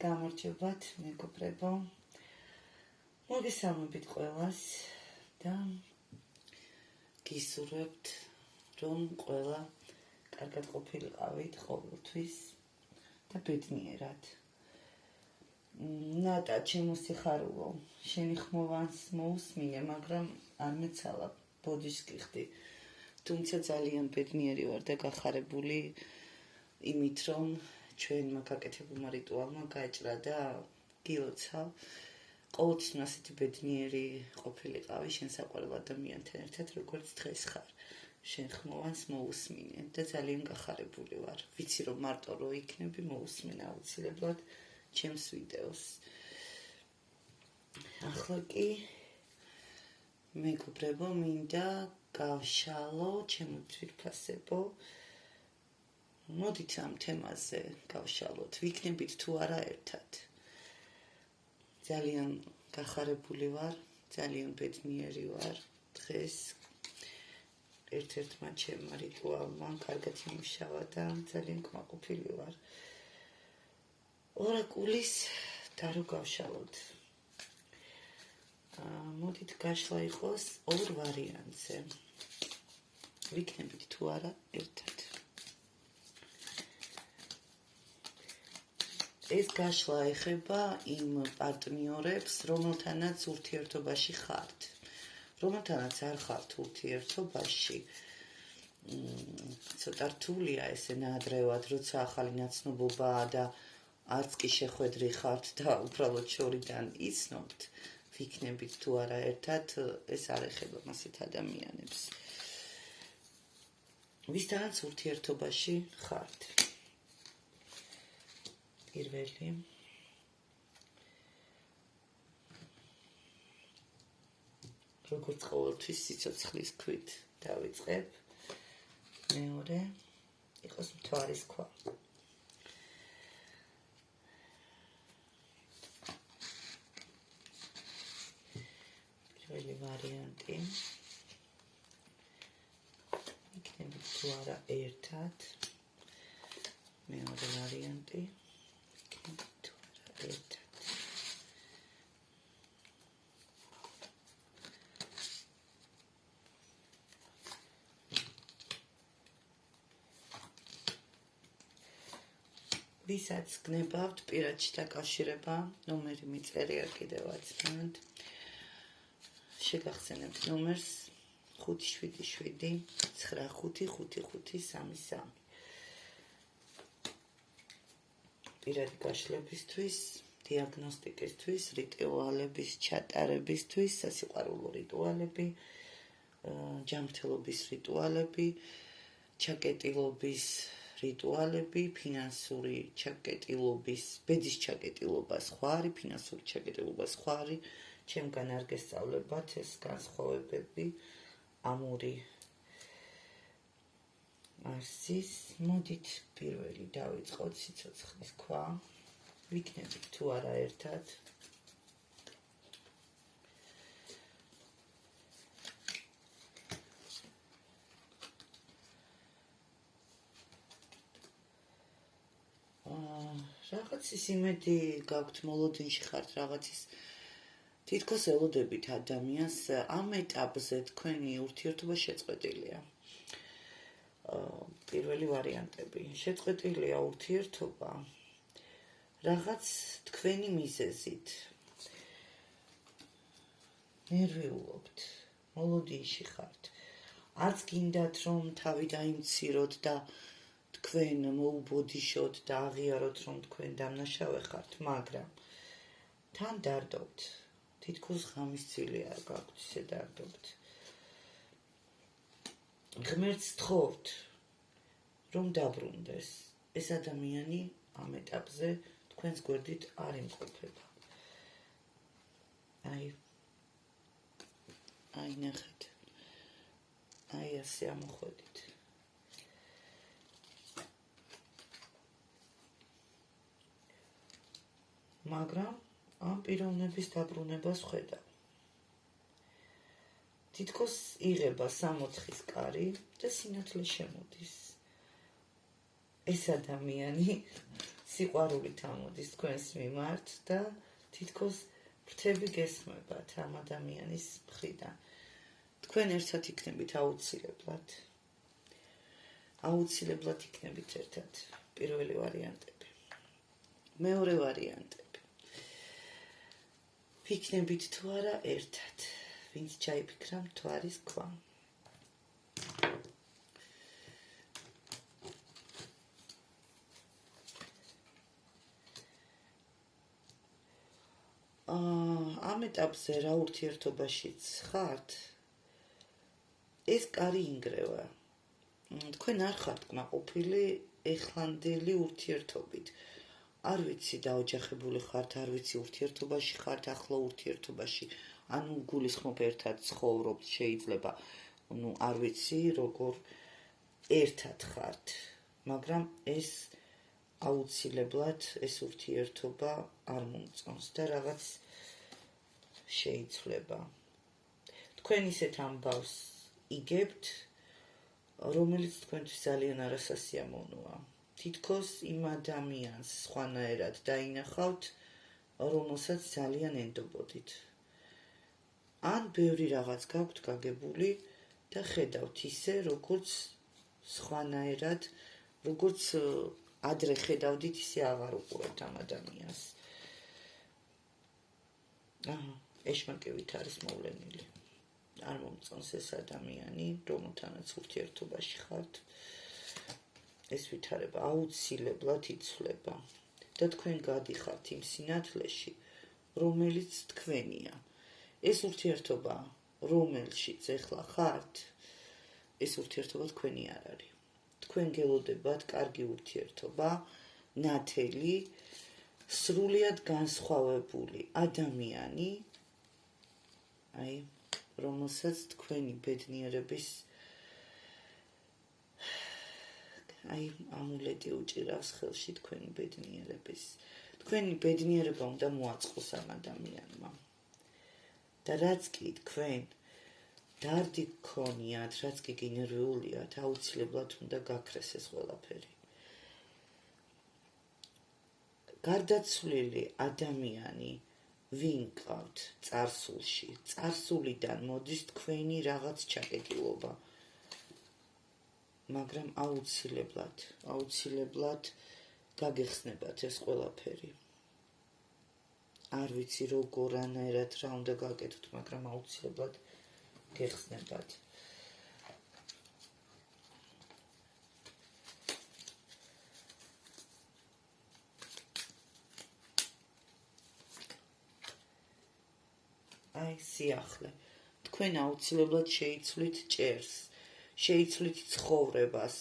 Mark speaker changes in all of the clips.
Speaker 1: გამარჯობათ, მეგობრებო. მოგესალმებით ყველას და გისურვებთ, რომ ყველა კარგად ყოფილიყავით ყოველთვის და ბედნიერად. ნატა, ჩემო სიხარულო, შენი ხმოვანს მოусმინე, მაგრამ არ მეცალა ბოდიშს გიხდი. თუმცა ძალიან ბედნიერი ვარ და გახარებული იმით, რომ ჩვენმა გაკეთებულმა რიტუალმა გაჭრა და გილოცავ. ყოველთვის ასეთი ბედნიერი ყოფილიყავი შენ საყვარელ ადამიანთან ერთად, როგორც დღეს ხარ. შენ ხმოვანს მოусმინე და ძალიან გახარებული ვარ. ვიცი რომ მარტო რო იქნები მოусმენ აუცილებლად ჩემს ვიდეოს. ახლა კი მეგობრებო, მინდა გავშალო ჩემო ძვირფასებო. მოდით ამ თემაზე გავშალოთ, ვიქნებით თუ არა ერთად. ძალიან გახარებული ვარ, ძალიან ბედნიერი ვარ დღეს. ერთ-ერთმა ჩემმა რიტუალმა კარგად იმუშავა და ძალიან კმაყოფილი ვარ. ორაკულის და რო გავშალოთ. მოდით გაშლა იყოს ორ ვარიანტზე. ვიქნებით თუ არა ერთად. ეს გაშლა ეხება იმ პარტნიორებს, რომელთანაც ურთიერთობაში ხართ. რომელთანაც არ ხართ ურთიერთობაში. ცოტა რთულია ესე ნაადრევად, როცა ახალი ნაცნობობაა და არც კი შეხვედრი ხართ და უბრალოდ შორიდან იცნობთ, ვიქნებით თუ არა ერთად, ეს არ ეხება მასეთ ადამიანებს. ვისთანაც ურთიერთობაში ხართ. პირველი როგორც ყოველთვის სიცოცხლის ქვით დავიწყებ. მეორე იყოს მთვარის ქვა. პირველი ვარიანტი. იქნებით თუ არა ერთად. მეორე ვარიანტი. იქნებით თუ არა ერთად. ვისაც გნებავთ პირადში დაკავშირება, ნომერი მიწერია კიდევაც მანდ. შეგახსენებთ ნომერს 577 955533. პირადი გაშლებისთვის, დიაგნოსტიკისთვის, რიტუალების ჩატარებისთვის, სასიყვარულო რიტუალები, ჯანმრთელობის რიტუალები, ჩაკეტილობის რიტუალები, ფინანსური ჩაკეტილობის, ბედის ჩაკეტილობა სხვარი, ფინანსური ჩაკეტილობა სხვარი, ჩემგან არ გესწავლებათ ეს განსხვავებები, ამური არსის. მოდით პირველი დავიწყოთ სიცოცხლის ქვა. ვიქნებით თუ არა ერთად. რაღაცის იმედი გაქვთ, მოლოდინში ხართ, რაღაცის თითქოს ელოდებით ადამიანს. ამ ეტაპზე თქვენი ურთიერთობა შეწყვეტილია. პირველი ვარიანტები. შეწყვეტილია ურთიერთობა რაღაც თქვენი მიზეზით. ნერვიულობთ, მოლოდინში ხართ. არც გინდათ რომ თავი დაიმციროთ და თქვენ მოუბოდიშოთ და აღიაროთ რომ თქვენ დამნაშავე ხართ, მაგრამ თან დარდობთ. თითქოს ღამის წილი არ გაქვთ, ისე დარდობთ. ღმერთს თხოვთ რომ დაბრუნდეს. ეს ადამიანი ამ ეტაპზე თქვენს გვერდით არ იმყოფება. აი ნახეთ. აი ასე ამოხვედით. მაგრამ ამ პიროვნების დაბრუნებას ხედავ. თითქოს იღება 6-4-ის კარი და სინათლე შემოდის. ეს ადამიანი სიყვარულით ამოდის თქვენს მიმართ და თითქოს ფრთები გესმებათ ამ ადამიანის მხრიდან. თქვენ ერთად იქნებით აუცილებლად. აუცილებლად იქნებით ერთად. პირველი ვარიანტები. მეორე ვარიანტები. ვიქნებით თუ არა ერთად. ვინც ჩაიფიქრა მთვარის ქვა. ამ ეტაპზე რა ურთიერთობაშიც ხართ, ეს კარი ინგრევა. თქვენ არ ხართ კმაყოფილი ეხლანდელი ურთიერთობით. არ ვიცი დაოჯახებული ხართ, არ ვიცი ურთიერთობაში ხართ, ახლო ურთიერთობაში, ანუ გულისხმობ ერთად ცხოვრობთ, შეიძლება, არ ვიცი როგორ ერთად ხართ, მაგრამ ეს აუცილებლად ეს ურთიერთობა არ მომწონს და რაღაც შეიძლება. თქვენ ისეთ ამბავს იგებთ, რომელიც თქვენთვის ძალიან არასასიამოვნოა. თითქოს იმ ადამიანს სხვანაირად დაინახავთ, რომელსაც ძალიან ენდობოდით. ან ბევრი რაღაც გაქვთ გაგებული და ხედავთ ისე, როგორც სხვანაირად, როგორც ადრე ხედავდით, ისე აღარ უყურებთ ამ ადამიანს. ეშმაკივით არის მოვლენილი. არ მომწონს ეს ადამიანი, რომელთანაც ურთიერთობაში ხართ. ეს ვითარება აუცილებლად იცვლება და თქვენ გადიხართ იმ სინათლეში, რომელიც თქვენია. ეს ურთიერთობა, რომელშიც ეხლა ხართ, ეს ურთიერთობა თქვენი არ არის. თქვენ გელოდებათ კარგი ურთიერთობა, ნათელი, სრულიად განსხვავებული ადამიანი, რომელსაც თქვენი ბედნიერების ამულეტი უჭირავს ხელში თქვენი ბედნიერების. თქვენი ბედნიერება უნდა მოაწყოს ამ ადამიანმა. და რაც კი თქვენ დარდი გქონიათ, რაც კი გინერვიულიათ, აუცილებლად უნდა გაქრეს ეს ყველაფერი. გარდაცვლილი ადამიანი ვინ გყავთ წარსულში, წარსულიდან მოდის თქვენი რაღაც ჩაკეტილობა. მაგრამ აუცილებლად გაგეხსნებათ ეს ყველაფერი. არ ვიცი როგორ ანაირად რა უნდა გაკეთოთ, მაგრამ აუცილებლად გეხსნებათ. სიახლე. თქვენ აუცილებლად შეიცვლით ჭერს, შეიცვლით ცხოვრებას,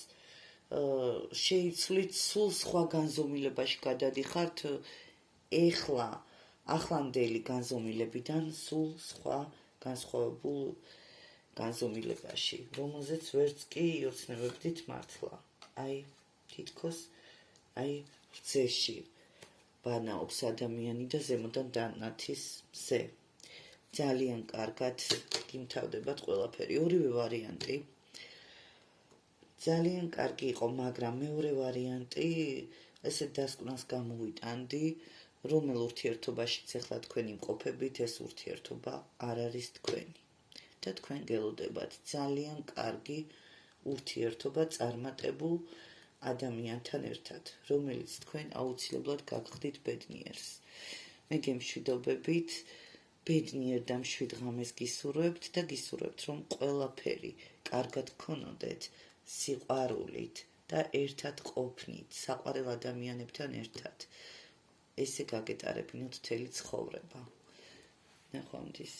Speaker 1: შეიცვლით სულ სხვა განზომილებაში გადადიხართ ახლანდელი განზომილებიდან სულ სხვა განსხვავებულ განზომილებაში, რომელზეც ვერც კი იოცნებებდით მართლა. თითქოს რძეში ბანაობს ადამიანი და ზემოდან დანათის მზე. ძალიან კარგად გიმთავდებათ ყველაფერი. ორივე ვარიანტი ძალიან კარგი იყო, მაგრამ მეორე ვარიანტი ესეთ დასკვნას გამოვიტანდი, რომელ ურთიერთობაშიც ახლა თქვენ იმყოფებით, ეს ურთიერთობა არ არის თქვენი. და თქვენ გელოდებათ ძალიან კარგი ურთიერთობა წარმატებულ ადამიანთან ერთად, რომელიც თქვენ აუცილებლად გაგხდით ბედნიერს. მე გემშვიდობებით, ბედნიერ და მშვიდ ღამეს გისურვებთ და გისურვებთ, რომ ყველაფერი კარგად გქონოდეთ, სიყვარულით და ერთად ყოფნით, საყვარელ ადამიანებთან ერთად. ესე გაგეტარებინოთ მთელი ცხოვრება. ნახვამდის.